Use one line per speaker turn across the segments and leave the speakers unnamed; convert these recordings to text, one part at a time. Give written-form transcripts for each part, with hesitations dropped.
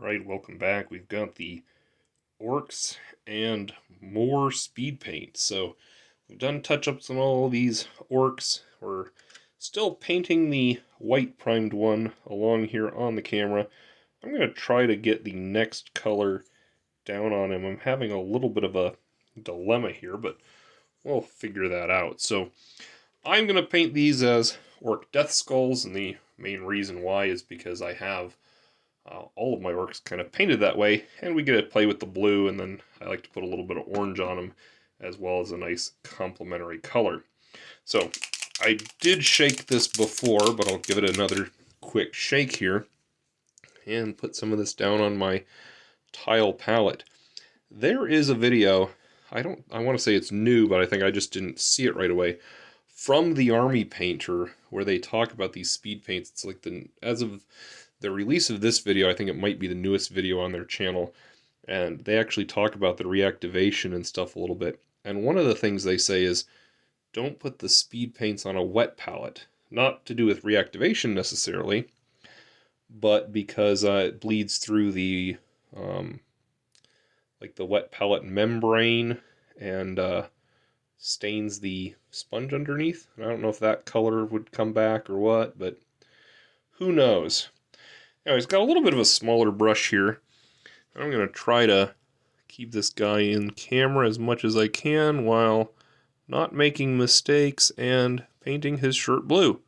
Alright, welcome back. We've got the orcs and more speed paint. So we've done touch-ups on all these orcs. We're still painting the white primed one along here on the camera. I'm going to try to get the next color down on him. I'm having a little bit of a dilemma here, but we'll figure that out. So I'm going to paint these as orc Deathskulls, and the main reason why is because I have all of my orcs kind of painted that way, and we get to play with the blue, and then I like to put a little bit of orange on them, as well as a nice complementary color. So I did shake this before, but I'll give it another quick shake here, and put some of this down on my tile palette. There is a video, I want to say it's new, but I think I just didn't see it right away, from the Army Painter, where they talk about these speed paints. It's like as of the release of this video, I think it might be the newest video on their channel, and they actually talk about the reactivation and stuff a little bit. And one of the things they say is, don't put the speed paints on a wet palette. Not to do with reactivation necessarily, but because it bleeds through the like the wet palette membrane and stains the sponge underneath. I don't know if that color would come back or what, but who knows. Anyways, got a little bit of a smaller brush here. I'm going to try to keep this guy in camera as much as I can while not making mistakes and painting his shirt blue.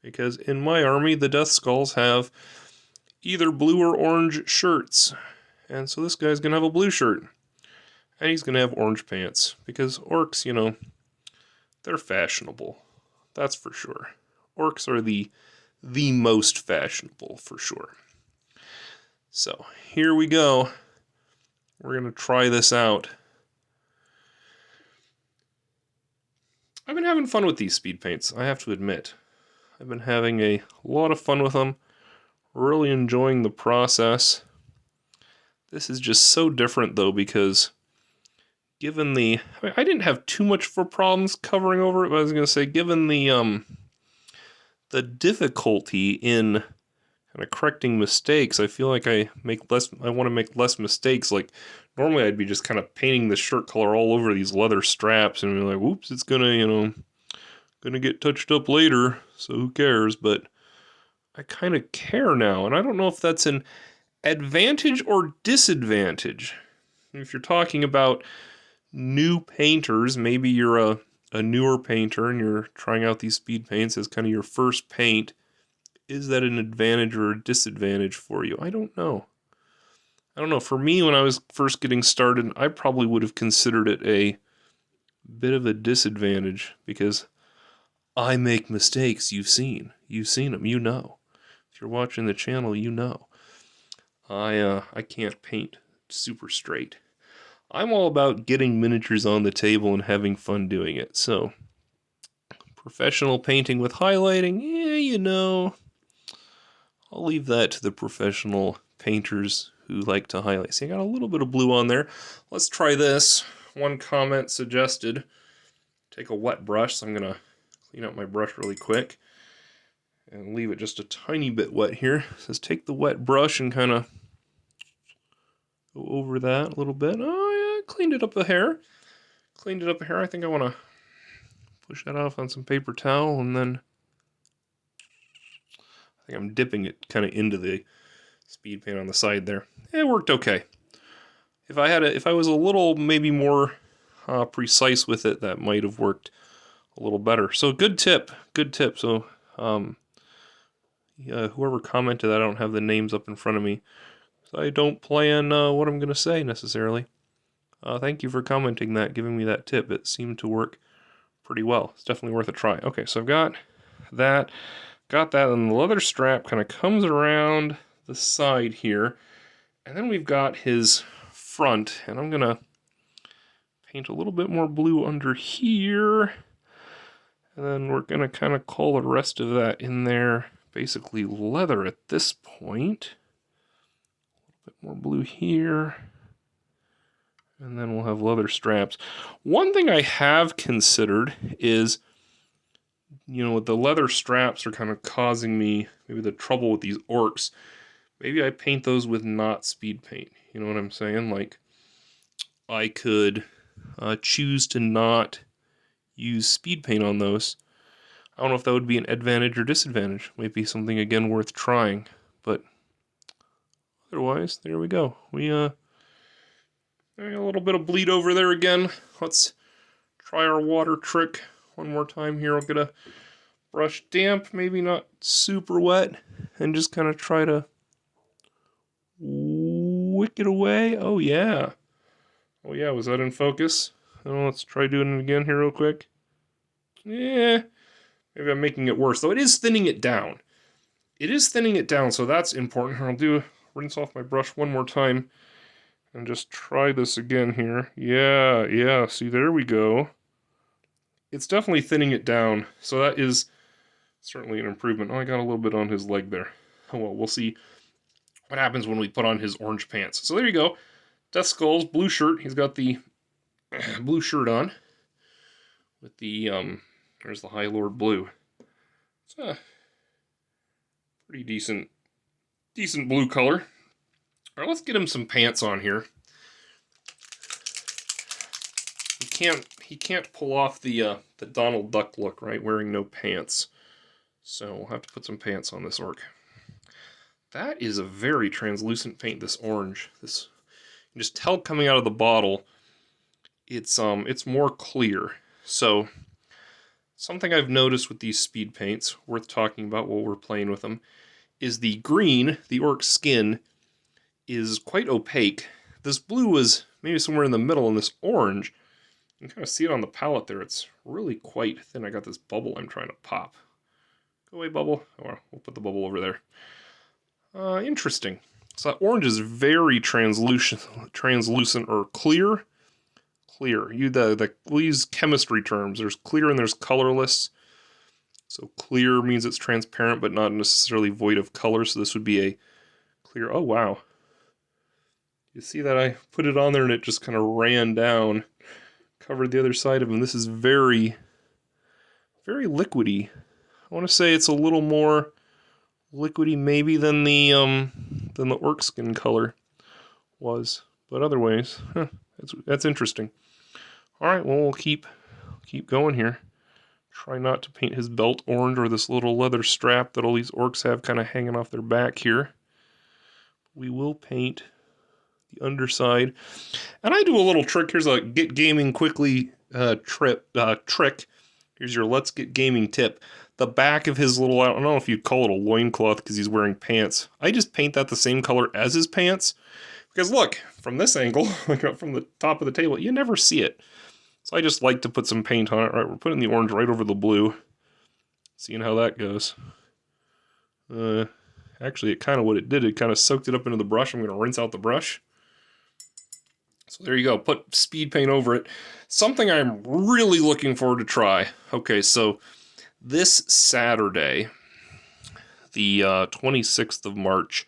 Because in my army, the Deathskulls have either blue or orange shirts. And so this guy's going to have a blue shirt. And he's going to have orange pants. Because orcs, you know, they're fashionable. That's for sure. Orcs are the most fashionable, for sure. So, here we go. We're going to try this out. I've been having fun with these speed paints, I have to admit. I've been having a lot of fun with them. Really enjoying the process. This is just so different, though, because given I didn't have too much for problems covering over it, but I was going to say, given the difficulty in kind of correcting mistakes, I feel like I want to make less mistakes. Like, normally I'd be just kind of painting the shirt color all over these leather straps and be like, whoops, it's gonna get touched up later, so who cares? But I kind of care now, and I don't know if that's an advantage or disadvantage. If you're talking about new painters, maybe you're a newer painter and you're trying out these speed paints as kind of your first paint, is that an advantage or a disadvantage for you? I don't know. For me, when I was first getting started, I probably would have considered it a bit of a disadvantage, because I make mistakes. You've seen them, you know. If you're watching the channel, you know. I can't paint super straight. I'm all about getting miniatures on the table and having fun doing it. So, professional painting with highlighting, yeah, you know, I'll leave that to the professional painters who like to highlight. See, I got a little bit of blue on there. Let's try this. One comment suggested, take a wet brush, so I'm going to clean out my brush really quick and leave it just a tiny bit wet here. It says take the wet brush and kind of go over that a little bit. Oh yeah, cleaned it up a hair. I think I want to push that off on some paper towel, and then I think I'm dipping it kind of into the speed paint on the side there. It worked okay. If I was a little maybe more precise with it, that might have worked a little better. So good tip. So whoever commented, I don't have the names up in front of me, so I don't plan what I'm going to say necessarily. Thank you for commenting that, giving me that tip. It seemed to work pretty well. It's definitely worth a try. Okay, so I've got that, and the leather strap kind of comes around the side here, and then we've got his front, and I'm going to paint a little bit more blue under here, and then we're going to kind of call the rest of that in there basically leather at this point. A little bit more blue here, and then we'll have leather straps. One thing I have considered is, you know, the leather straps are kind of causing me maybe the trouble with these orcs. maybe I paint those with not speed paint. You know what I'm saying? Like, I could choose to not use speed paint on those. I don't know if that would be an advantage or disadvantage. Might be something, again, worth trying. But otherwise, there we go. We got a little bit of bleed over there again. Let's try our water trick one more time here. I'll get a brush damp, maybe not super wet, and just kind of try to wick it away. Oh yeah. Oh yeah, was that in focus? Oh, let's try doing it again here real quick. Yeah, maybe I'm making it worse. Though it is thinning it down. It is thinning it down, so that's important. I'll rinse off my brush one more time and just try this again here. Yeah, see, there we go. It's definitely thinning it down, so that is certainly an improvement. Oh, I got a little bit on his leg there. Oh well, we'll see what happens when we put on his orange pants. So there you go. Deathskulls, blue shirt. He's got the blue shirt on with the, there's the Highlord Blue. It's a pretty decent blue color. All right, let's get him some pants on here. He can't pull off the Donald Duck look, right? Wearing no pants. So we'll have to put some pants on this orc. That is a very translucent paint, this orange. This, you can just tell coming out of the bottle, it's more clear. So something I've noticed with these speed paints, worth talking about while we're playing with them, is the green, the orc skin, is quite opaque. This blue is maybe somewhere in the middle, and this orange, you can kind of see it on the palette there. It's really quite thin. I got this bubble I'm trying to pop. Go away, bubble. Oh, we'll put the bubble over there. Interesting. So that orange is very translucent or clear. Clear. We'll use chemistry terms. There's clear and there's colorless. So clear means it's transparent, but not necessarily void of color. So this would be a clear. Oh wow. You see that I put it on there and it just kind of ran down, covered the other side of him. This is very, very liquidy. I want to say it's a little more liquidy maybe than the orc skin color was, but otherwise, that's interesting. All right, well we'll keep going here. Try not to paint his belt orange or this little leather strap that all these orcs have kind of hanging off their back here. We will paint the underside, and I do a little trick. Here's a get gaming quickly trick. Here's your let's get gaming tip. The back of his little, I don't know if you'd call it a loincloth because he's wearing pants. I just paint that the same color as his pants. Because look, from this angle, like from the top of the table, you never see it. So I just like to put some paint on it. All right, we're putting the orange right over the blue. Seeing how that goes. Actually, it kind of what it did, it kind of soaked it up into the brush. I'm going to rinse out the brush. So there you go, put speed paint over it. Something I'm really looking forward to try. Okay, so this Saturday, the 26th of March,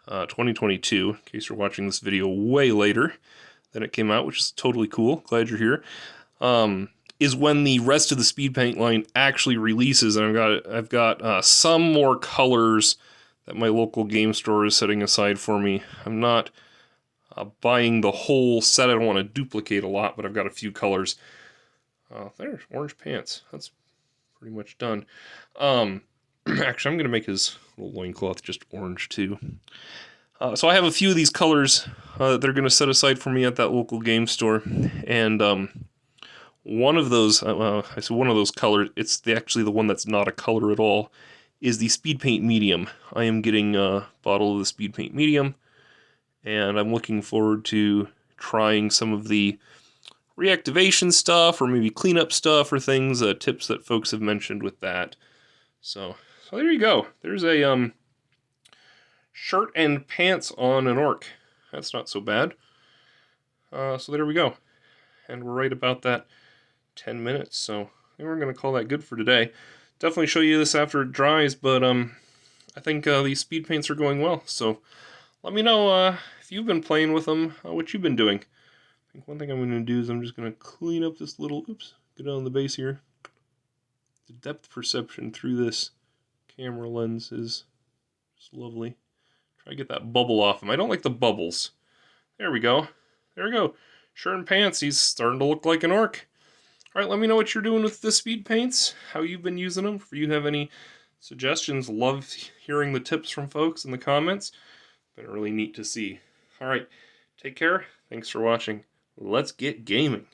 2022, in case you're watching this video way later than it came out, which is totally cool, glad you're here, is when the rest of the speed paint line actually releases, and I've got some more colors that my local game store is setting aside for me. I'm not buying the whole set. I don't want to duplicate a lot, but I've got a few colors. There's orange pants. That's pretty much done. Actually, I'm going to make his little loincloth just orange too. So I have a few of these colors that they're going to set aside for me at that local game store. And one of those, I say one of those colors, it's actually the one that's not a color at all, is the Speed Paint Medium. I am getting a bottle of the Speed Paint Medium, and I'm looking forward to trying some of the reactivation stuff or maybe cleanup stuff or things, tips that folks have mentioned with that. So there you go. There's a shirt and pants on an orc. That's not so bad. So there we go. And we're right about that 10 minutes. So I think we're going to call that good for today. Definitely show you this after it dries, but I think these speed paints are going well. So let me know if you've been playing with them, what you've been doing. I think one thing I'm going to do is I'm just going to clean up this little, get on the base here. The depth perception through this camera lens is just lovely. Try to get that bubble off him. I don't like the bubbles. There we go. There we go. Shirt and pants, he's starting to look like an orc. Alright, let me know what you're doing with the speed paints, how you've been using them. If you have any suggestions, love hearing the tips from folks in the comments. Been really neat to see. Alright, take care. Thanks for watching. Let's get gaming.